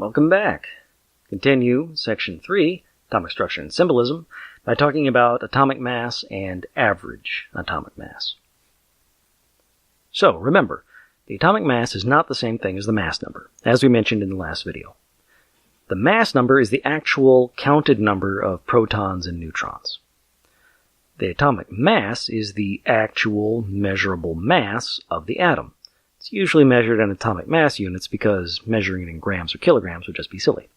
Welcome back. Continue Section 3, Atomic Structure and Symbolism, by talking about atomic mass and average atomic mass. So, remember, the atomic mass is not the same thing as the mass number, as we mentioned in the last video. The mass number is the actual counted number of protons and neutrons. The atomic mass is the actual measurable mass of the atom. It's usually measured in atomic mass units because measuring it in grams or kilograms would just be silly.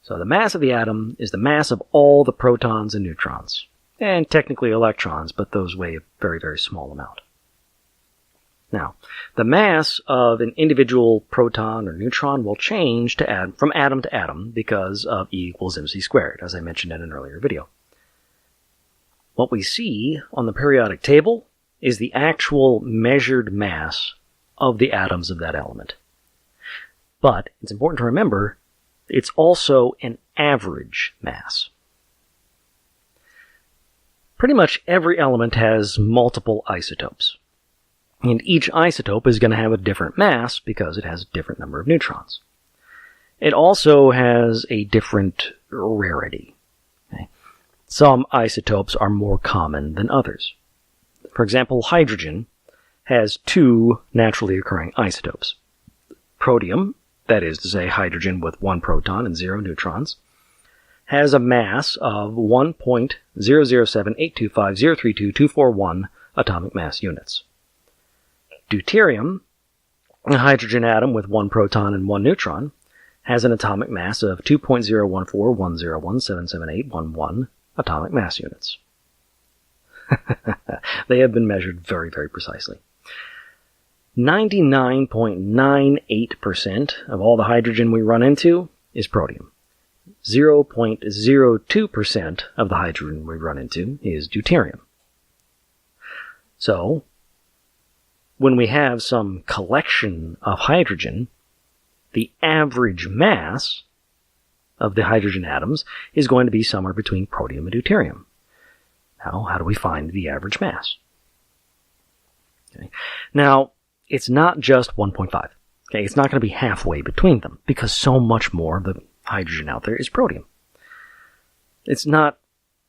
So the mass of the atom is the mass of all the protons and neutrons, and technically electrons, but those weigh a very, very small amount. Now, the mass of an individual proton or neutron will change from atom to atom because of E equals mc squared, as I mentioned in an earlier video. What we see on the periodic table is the actual measured mass of the atoms of that element. But it's important to remember, it's also an average mass. Pretty much every element has multiple isotopes. And each isotope is going to have a different mass because it has a different number of neutrons. It also has a different rarity. Okay? Some isotopes are more common than others. For example, hydrogen has two naturally occurring isotopes. Protium, that is to say hydrogen with 1 proton and 0 neutrons, has a mass of 1.007825032.241 atomic mass units. Deuterium, a hydrogen atom with 1 proton and 1 neutron, has an atomic mass of 2.01410177811 atomic mass units. They have been measured very, very precisely. 99.98% of all the hydrogen we run into is protium. 0.02% of the hydrogen we run into is deuterium. So, when we have some collection of hydrogen, the average mass of the hydrogen atoms is going to be somewhere between protium and deuterium. Now, how do we find the average mass? Okay. Now, it's not just 1.5. Okay, it's not going to be halfway between them because so much more of the hydrogen out there is protium. It's not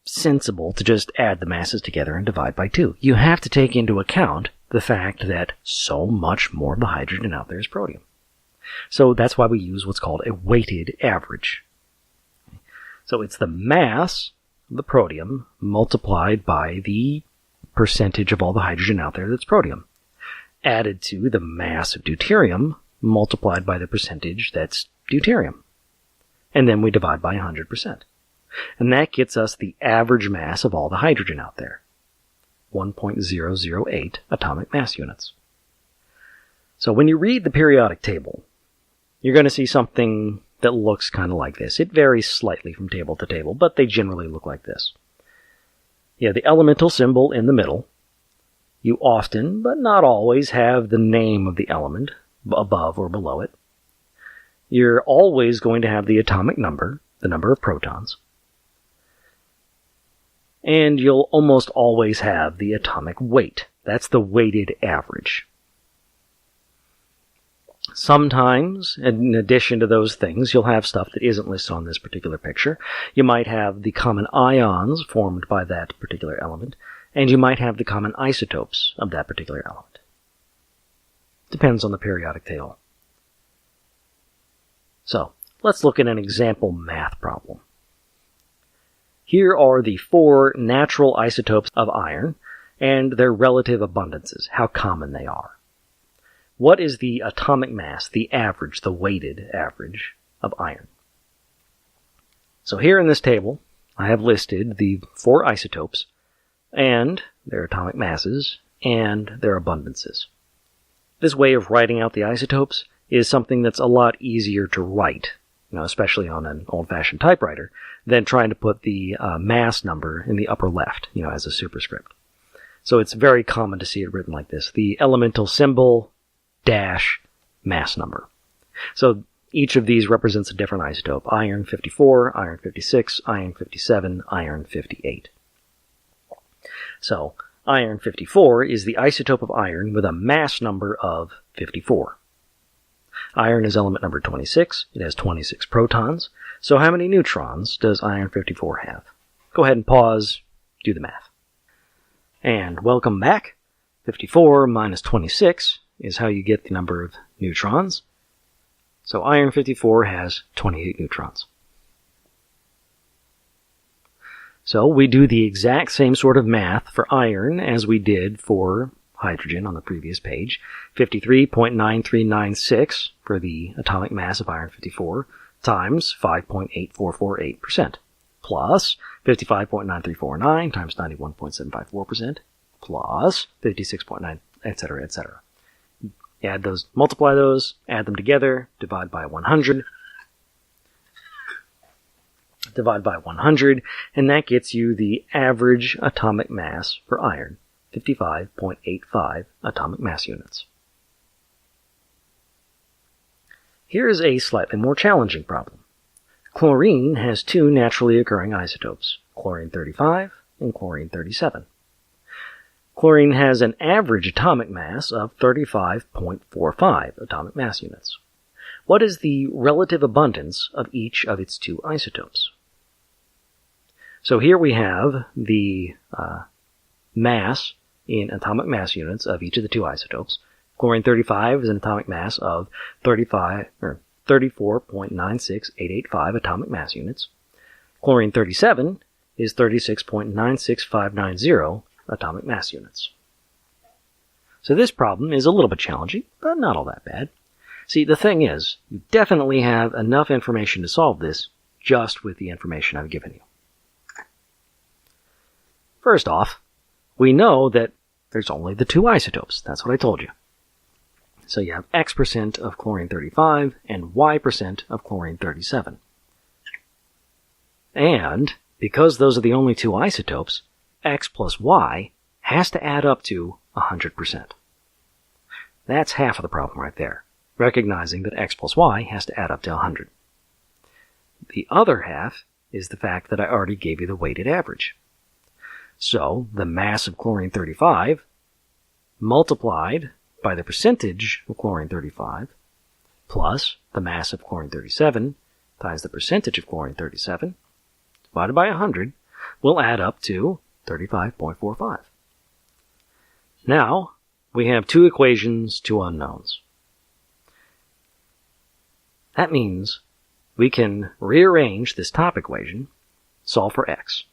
sensible to just add the masses together and divide by 2. You have to take into account the fact that so much more of the hydrogen out there is protium. So that's why we use what's called a weighted average. So it's the mass of the protium multiplied by the percentage of all the hydrogen out there that's protium, added to the mass of deuterium multiplied by the percentage that's deuterium. And then we divide by 100%. And that gets us the average mass of all the hydrogen out there. 1.008 atomic mass units. So when you read the periodic table, you're going to see something that looks kind of like this. It varies slightly from table to table, but they generally look like this. You have the elemental symbol in the middle. You often, but not always, have the name of the element above or below it. You're always going to have the atomic number, the number of protons. And you'll almost always have the atomic weight. That's the weighted average. Sometimes, in addition to those things, you'll have stuff that isn't listed on this particular picture. You might have the common ions formed by that particular element, and you might have the common isotopes of that particular element. Depends on the periodic table. So, let's look at an example math problem. Here are the 4 natural isotopes of iron and their relative abundances, how common they are. What is the atomic mass, the average, the weighted average of iron? So here in this table, I have listed the 4 isotopes and their atomic masses and their abundances. This way of writing out the isotopes is something that's a lot easier to write, especially on an old-fashioned typewriter, than trying to put the mass number in the upper left, as a superscript. So it's very common to see it written like this. The elemental symbol dash mass number. So each of these represents a different isotope. Iron 54, iron 56, iron 57, iron 58. So iron 54 is the isotope of iron with a mass number of 54. Iron is element number 26. It has 26 protons. So how many neutrons does iron 54 have? Go ahead and pause, do the math. And welcome back. 54 minus 26 is how you get the number of neutrons. So iron 54 has 28 neutrons. So we do the exact same sort of math for iron as we did for hydrogen on the previous page. 53.9396 for the atomic mass of iron 54 times 5.8448% plus 55.9349 times 91.754% plus 56.9, etc., etc. Add those, multiply those, add them together, divide by 100. Divide by 100, and that gets you the average atomic mass for iron, 55.85 atomic mass units. Here is a slightly more challenging problem. Chlorine has two naturally occurring isotopes, chlorine-35 and chlorine-37. Chlorine has an average atomic mass of 35.45 atomic mass units. What is the relative abundance of each of its two isotopes? So here we have the mass in atomic mass units of each of the two isotopes. Chlorine-35 is an atomic mass of 34.96885 atomic mass units. Chlorine-37 is 36.96590 atomic mass units. So this problem is a little bit challenging, but not all that bad. See, the thing is, you definitely have enough information to solve this just with the information I've given you. First off, we know that there's only the two isotopes. That's what I told you. So you have X% of chlorine-35 and Y% of chlorine-37. And because those are the only two isotopes, X plus Y has to add up to 100%. That's half of the problem right there, recognizing that X plus Y has to add up to 100. The other half is the fact that I already gave you the weighted average. So the mass of chlorine-35 multiplied by the percentage of chlorine-35 plus the mass of chlorine-37 times the percentage of chlorine-37 divided by 100 will add up to 35.45. Now, we have two equations, two unknowns. That means we can rearrange this top equation, solve for x.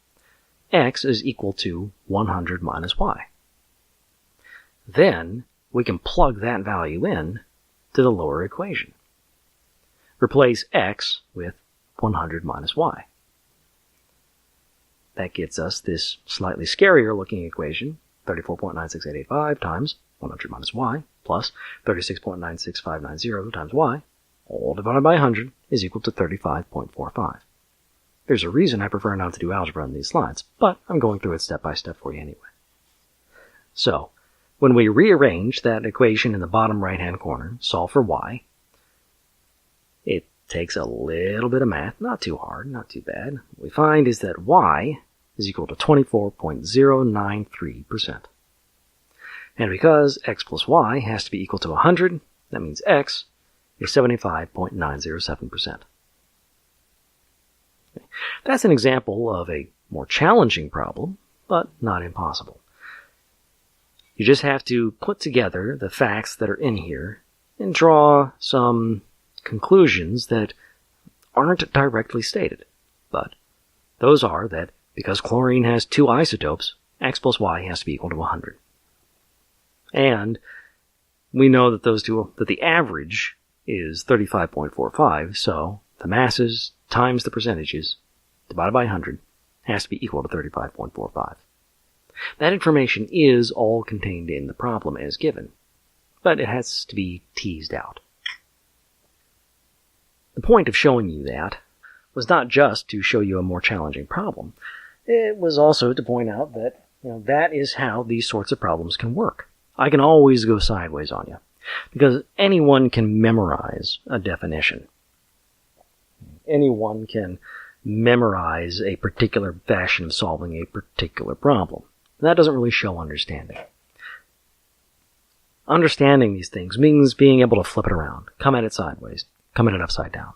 X is equal to 100 minus y. Then, we can plug that value in to the lower equation. Replace x with 100 minus y. That gets us this slightly scarier looking equation, 34.96885 times 100 minus y plus 36.96590 times y, all divided by 100 is equal to 35.45. There's a reason I prefer not to do algebra in these slides, but I'm going through it step by step for you anyway. So, when we rearrange that equation in the bottom right-hand corner, solve for y, it takes a little bit of math, not too hard, not too bad. What we find is that y is equal to 24.093%. And because x plus y has to be equal to 100, that means x is 75.907%. That's an example of a more challenging problem, but not impossible. You just have to put together the facts that are in here and draw some conclusions that aren't directly stated. But those are that because chlorine has two isotopes, x plus y has to be equal to 100. And we know that that the average is 35.45, so the masses times the percentages divided by 100 has to be equal to 35.45. That information is all contained in the problem as given, but it has to be teased out. The point of showing you that was not just to show you a more challenging problem. It was also to point out that, that is how these sorts of problems can work. I can always go sideways on you, because anyone can memorize a definition. Anyone can memorize a particular fashion of solving a particular problem. That doesn't really show understanding. understanding these things means being able to flip it around, come at it sideways, come at it upside down.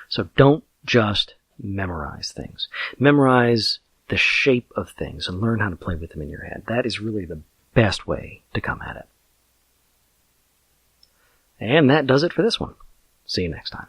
So don't just memorize things. Memorize the shape of things and learn how to play with them in your head. That is really the best way to come at it. And that does it for this one. See you next time.